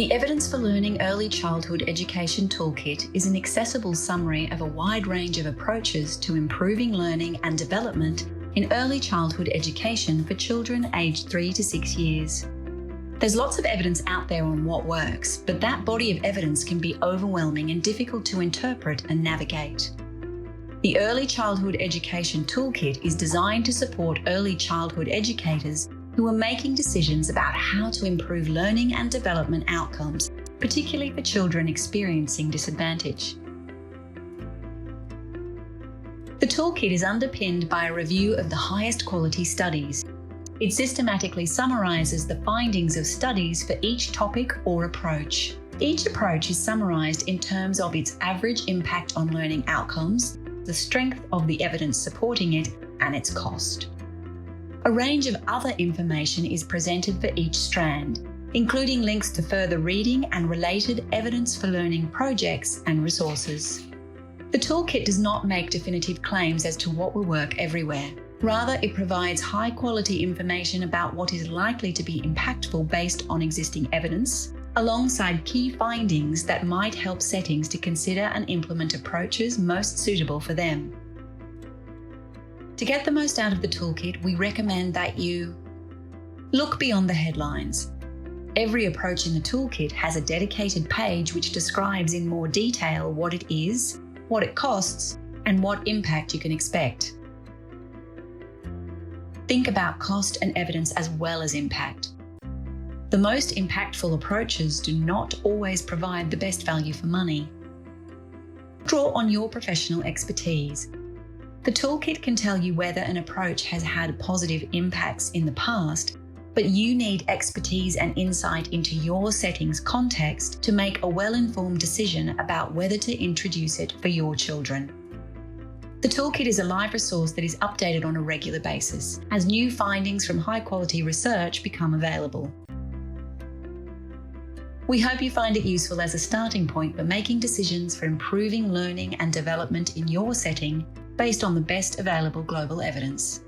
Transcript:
The Evidence for Learning Early Childhood Education Toolkit is an accessible summary of a wide range of approaches to improving learning and development in early childhood education for children aged 3 to 6 years. There's lots of evidence out there on what works, but that body of evidence can be overwhelming and difficult to interpret and navigate. The Early Childhood Education Toolkit is designed to support early childhood educators who are making decisions about how to improve learning and development outcomes, particularly for children experiencing disadvantage. The toolkit is underpinned by a review of the highest quality studies. It systematically summarizes the findings of studies for each topic or approach. Each approach is summarized in terms of its average impact on learning outcomes, the strength of the evidence supporting it, and its cost. A range of other information is presented for each strand, including links to further reading and related evidence for learning projects and resources. The toolkit does not make definitive claims as to what will work everywhere. Rather, it provides high-quality information about what is likely to be impactful based on existing evidence, alongside key findings that might help settings to consider and implement approaches most suitable for them. To get the most out of the toolkit, we recommend that you look beyond the headlines. Every approach in the toolkit has a dedicated page which describes in more detail what it is, what it costs, and what impact you can expect. Think about cost and evidence as well as impact. The most impactful approaches do not always provide the best value for money. Draw on your professional expertise. The toolkit can tell you whether an approach has had positive impacts in the past, but you need expertise and insight into your setting's context to make a well-informed decision about whether to introduce it for your children. The toolkit is a live resource that is updated on a regular basis as new findings from high-quality research become available. We hope you find it useful as a starting point for making decisions for improving learning and development in your setting based on the best available global evidence.